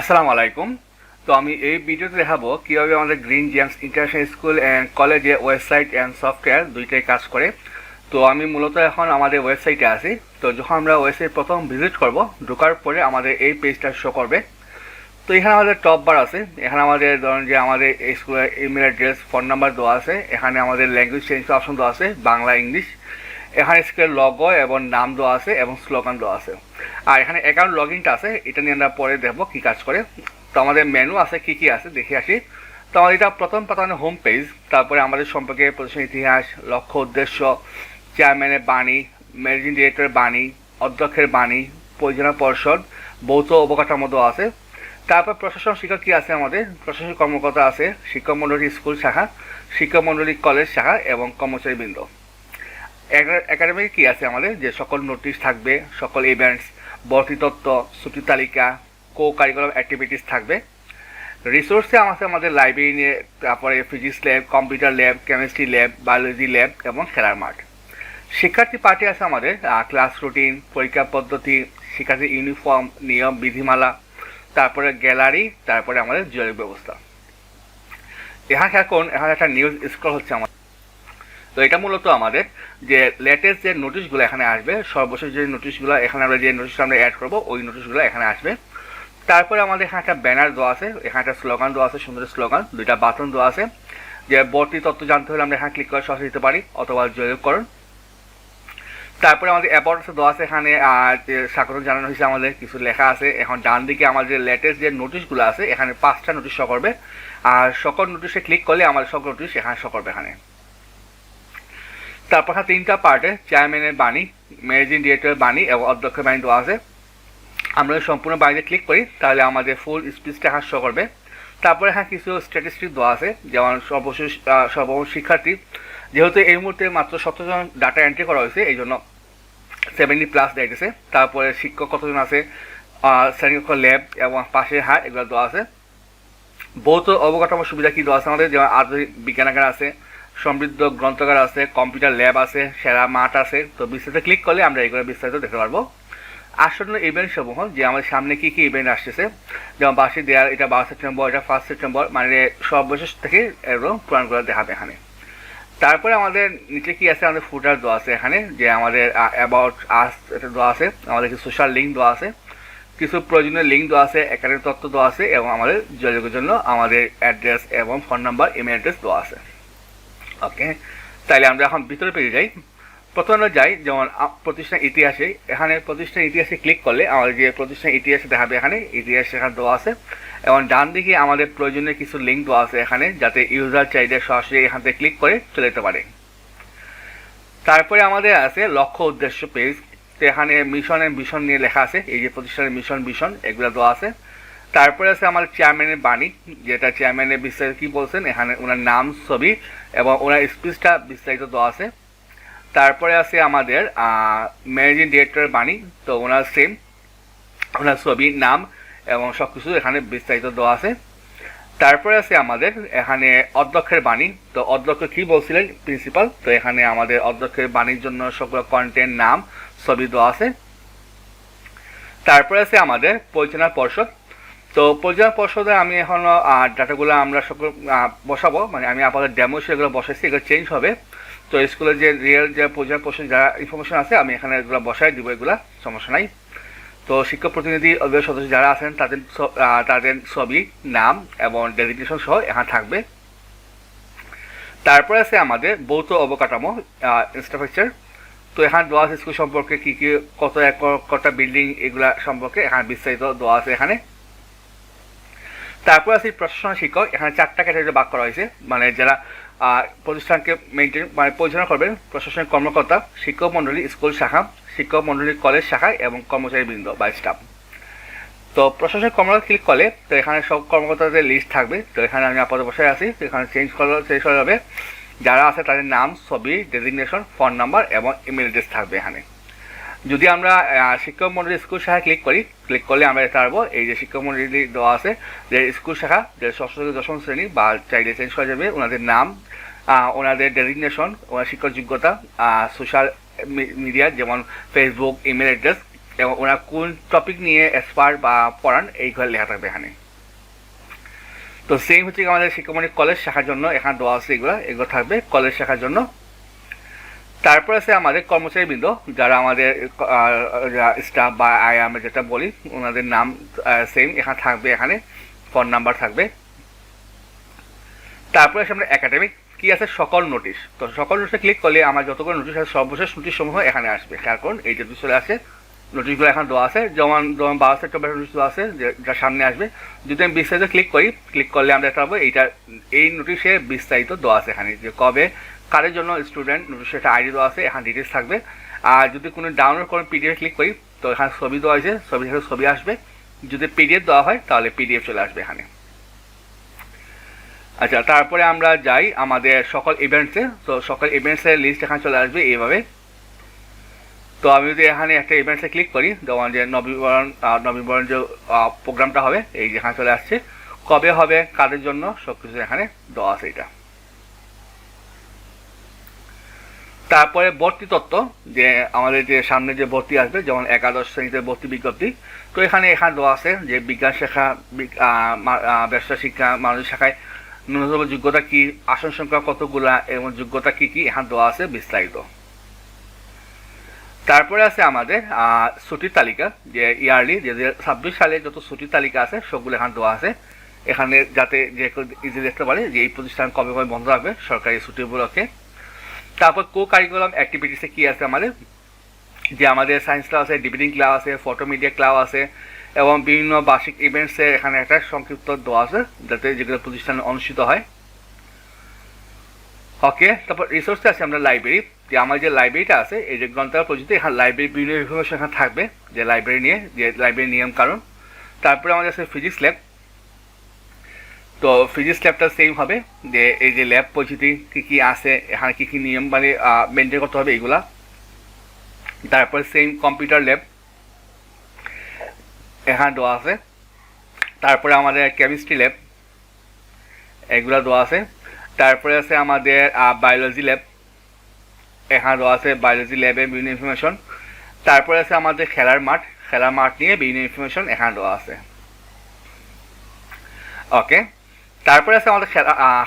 আসসালামু আলাইকুম। তো আমি এই ভিডিওতে দেখাবো কিভাবে আমাদের green James international school and কলেজে ওয়েবসাইট অ্যান্ড সফটওয়্যার দুইটাই কাজ করে। তো আমি মূলত এখন আমাদের ওয়েবসাইটে আছি। তো যখন আমরা ওয়েবসাইট প্রথম ভিজিট করব, ঢোকার পরে আমাদের এই পেজটা শো করবে। তো এখানে আমাদের টপ বার আছে। এখানে আমাদের ধরুন যে আমাদের স্কুলের ইমেল অ্যাড্রেস, ফোন নাম্বার দেওয়া আছে। এখানে আমাদের ল্যাঙ্গুয়েজ চেঞ্জ অপশন দেওয়া আছে, বাংলা, ইংলিশ। এখানে স্কুলের লগো এবং নাম দেওয়া আছে এবং স্লোগান দেওয়া আছে। আর এখানে অ্যাকাউন্ট লগ ইনটা আছে, এটা নিয়ে আমরা পরে দেখবো কী কাজ করে। তো আমাদের মেনু আছে, কী কী আছে দেখে আসি। তো আমাদের এটা প্রথম পাতানো হোম পেজ। তারপরে আমাদের সম্পর্কে প্রতিষ্ঠানের ইতিহাস, লক্ষ্য উদ্দেশ্য, চেয়ারম্যানের বাণী, ম্যানেজিং ডিরেক্টরের বাণী, অধ্যক্ষের বাণী, পরিচালনা পর্ষদ, ভৌত অবকাঠামো দেওয়া আছে। তারপর প্রশাসন শিক্ষক কী আছে, আমাদের প্রশাসনিক কর্মকর্তা আছে, শিক্ষক মণ্ডলী স্কুল শাখা, শিক্ষক মণ্ডলী কলেজ শাখা এবং কর্মচারীবৃন্দ। একাডেমিক কী আছে, আমাদের যে সকল নোটিশ থাকবে, সকল ইভেন্টস, ভর্তি তথ্য, ছুটি তালিকা, কো কারিকুলাম অ্যাক্টিভিটিস থাকবে। রিসোর্সে আছে আমাদের লাইব্রেরি নিয়ে, তারপরে physics lab, computer lab, chemistry lab, biology lab এবং খেলার মাঠ। শিক্ষার্থী পার্টি আছে আমাদের ক্লাস রুটিন, পরীক্ষা পদ্ধতি, শিক্ষার্থী ইউনিফর্ম, নিয়ম বিধিমালা, তারপরে গ্যালারি, তারপরে আমাদের যোগাযোগ ব্যবস্থা। এখানে একটা নিউজ স্ক্রল হচ্ছে আমাদের। তো এটা মূলত আমাদের যে লেটেস্ট যে নোটিশগুলো এখানে আসবে, সর্বশেষ যে নোটিশগুলো এখানে আমরা যে নোটিশটা আমরা অ্যাড করবো, ওই নোটিশগুলো এখানে আসবে। তারপরে আমাদের এখানে একটা ব্যানার দেওয়া আছে, এখানে একটা স্লোগান দেওয়া আছে, সুন্দর স্লোগান, দুইটা বাটন দেওয়া আছে। যে ভর্তি তথ্য জানতে হলে আমরা এখানে ক্লিক করে সরাসরি দিতে পারি, অথবা যোগাযোগ করুন। তারপরে আমাদের অ্যাবাউট দেওয়া আছে, এখানে স্বাগত জানানো হয়েছে, আমাদের কিছু লেখা আছে। এখন ডান দিকে আমাদের লেটেস্ট যে নোটিশগুলো আছে, এখানে 5টা নোটিশ শো করবে। আর সকল নোটিশে ক্লিক করলে আমাদের সকল নোটিশ এখানে শো করবে এখানে। তারপর 3টা পার্টে চেয়ারম্যানের বাণী, ম্যানেজিং ডিরেক্টরের বাণী এবং অধ্যক্ষের বাণী দেওয়া আছে। আমরা যদি সম্পূর্ণ বাণীতে ক্লিক করি তাহলে আমাদের ফুল স্পিচটা এখানে শো করবে। তারপরে এখানে কিছু স্ট্যাটিস্টিক দেওয়া আছে, যেমন সর্বশেষ শিক্ষার্থী, যেহেতু এই মুহূর্তে মাত্র 17 জন ডাটা এন্ট্রি করা হয়েছে, এই জন্য 70+ দেখতেছে। তারপরে শিক্ষক কতজন আছে, শ্রেণীকক্ষ, ল্যাব এবং পাশের হার, এগুলো দেওয়া আছে। ভৌত অবকাঠামোর সুবিধা কী দেওয়া আছে আমাদের, যেমন আধুনিক বিজ্ঞানাগার আছে, সমৃদ্ধ গ্রন্থাগার আছে, কম্পিউটার ল্যাব আছে, সেরা মাঠ আছে। তো বিস্তারিত ক্লিক করলে আমরা এগুলো বিস্তারিত দেখতে পারবো। আসন্ন ইভেন্ট সমূহ, যে আমাদের সামনে কী কী ইভেন্ট আসতেছে, যেমন বার্ষিক দেয়াল, এটা 12 সেপ্টেম্বর, এটা 1 সেপ্টেম্বর, মানে সর্বশেষ থেকে এগুলো পুরাণগুলো দেখাবে এখানে। তারপরে আমাদের নিচে কি আছে, আমাদের ফুটার দেওয়া আছে এখানে, যে আমাদের অ্যাবাউট আস এটা দেওয়া আছে, আমাদের কিছু সোশ্যাল লিঙ্ক দেওয়া আছে, কিছু প্রয়োজনীয় লিঙ্ক দেওয়া আছে, একাডেমিক তথ্য দেওয়া আছে এবং আমাদের যোগাযোগের জন্য আমাদের অ্যাড্রেস এবং ফোন নাম্বার, ইমেল অ্যাড্রেস দেওয়া আছে। ওকে, তাইলে আমরা এখন ভিতরে পেয়ে যাই। প্রথমে যাই যেমন প্রতিষ্ঠান ইতিহাসে, এখানে প্রতিষ্ঠান ইতিহাসে ক্লিক করলে আমাদের যে প্রতিষ্ঠান ইতিহাসে দেখাবে, এখানে ইতিহাস এখানে দেওয়া আছে। এবং ডান দিকে আমাদের প্রয়োজনীয় কিছু লিঙ্ক দেওয়া আছে এখানে, যাতে ইউজার চাইলে সরাসরি এখান থেকে ক্লিক করে চলে যেতে পারে। তারপরে আমাদের আছে লক্ষ্য উদ্দেশ্য পেজ। তো এখানে মিশন নিয়ে লেখা আছে, এই যে প্রতিষ্ঠানের মিশন এগুলো দেওয়া আছে। তারপরে আছে আমার চেয়ারম্যানের বাণী, যেটা চেয়ারম্যানের বিস্তারিত কী বলছেন, এখানে ওনার নাম, ছবি এবং ওনার স্পিচটা বিস্তারিত দেওয়া আছে। তারপরে আছে আমাদের ম্যানেজিং ডিরেক্টরের বাণী, তো ওনার সেম, ওনার ছবি, নাম এবং সব কিছু এখানে বিস্তারিত দেওয়া আছে। তারপরে আছে আমাদের এখানে অধ্যক্ষের বাণী, তো অধ্যক্ষ কী বলছিলেন, প্রিন্সিপাল, তো এখানে আমাদের অধ্যক্ষের বাণীর জন্য সকল কন্টেন্ট, নাম, ছবি দেওয়া আছে। তারপরে আছে আমাদের পরিচালনা পর্ষদ। তো পরিচালনা পর্ষদে আমি এখনও ডাটাগুলো আমরা সকল বসাবো, মানে আমি আপনাদের ডেমো সেগুলো বসাইছি, এগুলো চেঞ্জ হবে। তো স্কুলের যে রিয়েল যে পরিচালনা পর্ষদ যারা ইনফরমেশন আছে, আমি এখানে এগুলো বসাই দিব, এগুলা সমস্যা নাই। তো শিক্ষক প্রতিনিধি সদস্য যারা আছেন তাদের ছবি, নাম এবং ডেজিগনেশন সহ এখানে থাকবে। তারপরে আছে আমাদের ভৌত অবকাঠামো, ইনফ্রাস্ট্রাকচার। তো এখানে দেওয়া আছে স্কুল সম্পর্কে কী কী, কত একর, কটা বিল্ডিং, এগুলা সম্পর্কে এখানে বিস্তারিত দেওয়া আছে এখানে। তারপর আছে প্রশাসন শিক্ষক, এখানে 4টা ক্যাটাগরিতে ভাগ করা হয়েছে, মানে যারা প্রতিষ্ঠানকে মেনটেন মানে পরিচালনা করবেন, প্রশাসনিক কর্মকর্তা, শিক্ষক মণ্ডলী স্কুল শাখা, শিক্ষক মণ্ডলী কলেজ শাখা এবং কর্মচারীবৃন্দ বা স্টাফ। তো প্রশাসনিক কর্মকর্তা ক্লিক করলে তো এখানে সব কর্মকর্তাদের লিস্ট থাকবে। তো এখানে আমি আপাতত বসে আছি, তো এখানে চেঞ্জ করা যাবে। যারা আছে তাদের নাম, ছবি, ডেজিগনেশন, ফোন নাম্বার এবং ইমেল অ্যাড্রেস থাকবে এখানে। যদি আমরা শিক্ষক মণ্ডলী স্কুল শাখায় ক্লিক করলে আমরা দেখতে পারবো এই যে শিক্ষক মণ্ডলী দেওয়া আছে, যে স্কুল শাখা, যে ষষ্ঠ থেকে দশম শ্রেণী, বা চাইলে চেঞ্জ করা যাবে ওনাদের নাম, ওনাদের ডেজিগনেশন, ওনার শিক্ষক যোগ্যতা, সোশ্যাল মিডিয়া যেমন ফেসবুক, ইমেল অ্যাড্রেস, এবং ওরা কোন টপিক নিয়ে এক্সপার্ট বা পড়ান এইগুলো লেখা থাকবে এখানে। তো সেম হচ্ছে আমাদের শিক্ষামণি কলেজ শাখার জন্য এখানে দেওয়া আছে, এগুলো থাকবে কলেজ শাখার জন্য। তারপর আছে আমাদের কর্মচারীবৃন্দ, যারা আমাদের স্টাফ বা আমরা যেটা বলি ওনাদের নাম সেম এখানে থাকবে, এখানে ফোন নাম্বার থাকবে। তারপরে আছে আমরা একাডেমিক কি আছে সকল নোটিশ। তো সকল নোটিশে ক্লিক করলে আমার যতগুলো নোটিশ আছে সর্বশেষ নোটিশ সমূহ এখানে আসবে। কারণ এই যে চলে আসে নোটিশগুলো এখন দেওয়া আছে, যেমন 12 সেপ্টেম্বর নোটিশ দেওয়া আছে যেটা সামনে আসবে। যদি আমি বিস্তারিত ক্লিক করি, ক্লিক করলে আমরা দেখতে পাবো এই নোটিশে বিস্তারিত দেওয়া আছে এখানে, যে কবে কারের জন্য স্টুডেন্ট নোটিশে একটা আইডি দেওয়া আছে, এখানে ডিটেলস থাকবে। আর যদি কোনো ডাউনলোড করে পিডিএফ ক্লিক করি তো এখানে ছবি দেওয়া হয়েছে, ছবি থেকে ছবি আসবে। যদি পিডিএফ দেওয়া হয় তাহলে পিডিএফ চলে আসবে এখানে। আচ্ছা, তারপরে আমরা যাই আমাদের সকল ইভেন্টসে। তো সকল ইভেন্টসের লিস্ট এখানে চলে আসবে এইভাবে। তো আমি যদি এখানে একটা ইভেন্টসে ক্লিক করি, যেমন যে নবীনবরণ যে প্রোগ্রামটা হবে এই যেখানে চলে আসছে, কবে হবে কাদের জন্য সব কিছু এখানে দেওয়া আছে এটা। তারপরে ভর্তি তত্ত্ব, যে আমাদের যে সামনে যে ভর্তি আসবে, যেমন 11 শ্রেণীতে ভর্তি বিজ্ঞপ্তি। তো এখানে দেওয়া আছে যে বিজ্ঞান শাখা, ব্যবসা শিক্ষা, মানবিক শাখায় ন্যূনতম যোগ্যতা কি, আসন সংখ্যা কতগুলা এবং যোগ্যতা কি কি এখানে দেওয়া আছে বিস্তারিত। তারপরে আছে আমাদের ছুটির তালিকা, যে ইয়ারলি যে 26 সালে যত ছুটির তালিকা আছে সবগুলো এখানে দেওয়া আছে এখানে, যাতে যে ইজি দেখতে পারে যে এই প্রতিষ্ঠান কবে কবে বন্ধ রাখবে সরকারি ছুটি উপলক্ষে। তারপর কো কারিকুলাম অ্যাক্টিভিটিসে কী আছে আমাদের, যে আমাদের সায়েন্স ক্লাস আছে, ডিবেটিং ক্লাস আছে, ফটো মিডিয়া ক্লাস আছে এবং বিভিন্ন বার্ষিক ইভেন্টসে এখানে একটা সংক্ষিপ্ত দেওয়া আছে যাতে যেগুলো প্রতিষ্ঠানে অনুষ্ঠিত হয়। ওকে, তারপর রিসোর্সে আছে আমরা লাইব্রেরি, যে আমার যে লাইব্রেরিটা আছে এই যে গ্রন্থাগার পরিচিতি, এখানে লাইব্রেরি বিভিন্ন ইনফরমেশন এখানে থাকবে, যে লাইব্রেরি নিয়ে, যে লাইব্রেরির নিয়ম কারণ। তারপরে আমাদের আছে ফিজিক্স ল্যাব। তো ফিজিক্স ল্যাবটা সেম হবে, যে এই যে ল্যাব পরিচিতি কী কী আছে এখানে, কী কী নিয়ম মানে মেনটেন করতে হবে এইগুলা। তারপরে সেম কম্পিউটার ল্যাব এখানে দেওয়া আছে। তারপরে আমাদের কেমিস্ট্রি ল্যাব এগুলো দেওয়া আছে। তারপরে আছে আমাদের বায়োলজি ল্যাব, এখানে দেওয়া আছে বায়োলজি ল্যাবের বিভিন্ন ইনফরমেশন। তারপরে আছে আমাদের খেলার মাঠ নিয়ে বিভিন্ন ইনফরমেশন এখানে দেওয়া আছে। ওকে, তারপরে আছে আমাদের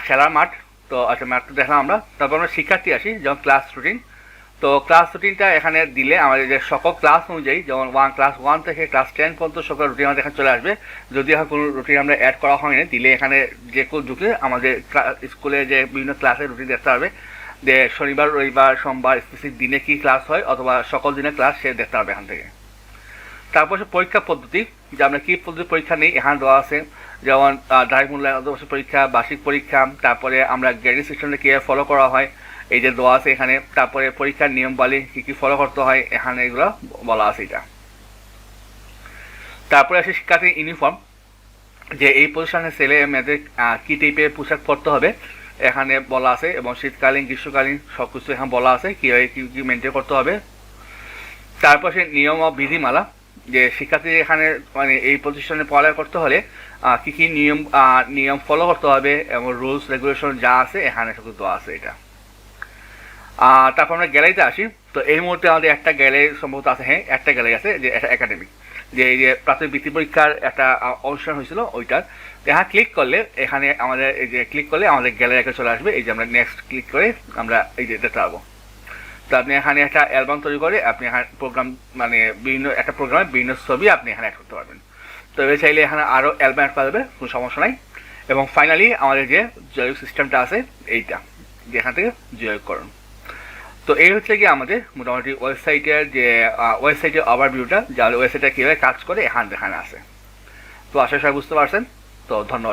খেলার মাঠ। তো আচ্ছা, মাঠটা দেখলাম আমরা। তারপর আমরা শিক্ষার্থী আসি, যেমন ক্লাস রুটিন। তো ক্লাস রুটিনটা এখানে দিলে আমাদের যে সকল ক্লাস অনুযায়ী, যেমন ক্লাস 1 থেকে ক্লাস 10 পর্যন্ত সকল রুটিন আমাদের এখানে চলে আসবে। যদি এখন কোনো রুটিন আমরা অ্যাড করা হয়নি, দিলে এখানে যে কোনো ঢুকলে আমাদের স্কুলে যে বিভিন্ন ক্লাসের রুটিন দেখতে পারবে, যে শনিবার রবিবার সোমবার স্পেসিফিক দিনে কি ক্লাস হয় অথবা সকল দিনের ক্লাস সে দেখতে পারবে এখান থেকে। তারপর পরীক্ষা পদ্ধতি, যে আমরা কী পদ্ধতি পরীক্ষা নেই এখানে দেওয়া আছে, যেমন ডাইরেক্ট মূল্যায়ন পরীক্ষা, বার্ষিক পরীক্ষা, তারপরে আমরা গ্রেডিং সিস্টেমটা কীভাবে ফলো করা হয় এই যে দেওয়া আছে এখানে। তারপরে পরীক্ষার নিয়মবালি কী কী ফলো করতে হয় এখানে এগুলো বলা আছে এটা। তারপরে আছে শিক্ষার্থীর ইউনিফর্ম, যে এই প্রতিষ্ঠানের ছেলে মেয়েদের কী টাইপের পোশাক পরতে হবে এখানে বলা আছে, এবং শীতকালীন গ্রীষ্মকালীন সব কিছু এখানে বলা আছে কীভাবে কী কী মেনটেন করতে হবে। তারপর সে নিয়ম ও বিধিমালা, যে শিক্ষার্থী এখানে মানে এই প্রতিষ্ঠানে পড়ালেখা করতে হলে কী কী নিয়ম ফলো করতে হবে এবং রুলস রেগুলেশন যা আছে এখানে সব দেওয়া আছে এটা। তারপর আমরা গ্যালারিতে আসি। তো এই মুহূর্তে আমাদের একটা গ্যালারি সম্ভবত আছে, হ্যাঁ একটা গ্যালারি আছে, যে এটা একাডেমিক, যে এই যে প্রাথমিক বৃত্তি পরীক্ষার একটা অনুষ্ঠান হয়েছিল ওইটার। এখানে ক্লিক করলে এখানে আমাদের এই যে ক্লিক করলে আমাদের গ্যালারি একটা চলে আসবে। এই যে আমরা নেক্সট ক্লিক করে আমরা এই যে দেখতে পাবো। তো আপনি এখানে একটা অ্যালবাম তৈরি করে আপনি এখানে প্রোগ্রাম মানে বিভিন্ন একটা প্রোগ্রামে বিভিন্ন ছবি আপনি এখানে অ্যাড করতে পারবেন। তো এবার চাইলে এখানে আরও অ্যালবাম অ্যাড করা যাবে, কোনো সমস্যা নাই। এবং ফাইনালি আমাদের যে যোগাযোগ সিস্টেমটা আছে এইটা, যেখান থেকে যোগাযোগ করুন। তো এই হচ্ছে কি আমাদের মোটামুটি ওয়েবসাইটের ওভারভিউটা, যাহলে ওয়েবসাইটটা কীভাবে কাজ করে এখানে দেখানো আছে। তো আশা করি বুঝতে পারছেন। তো ধন্যবাদ।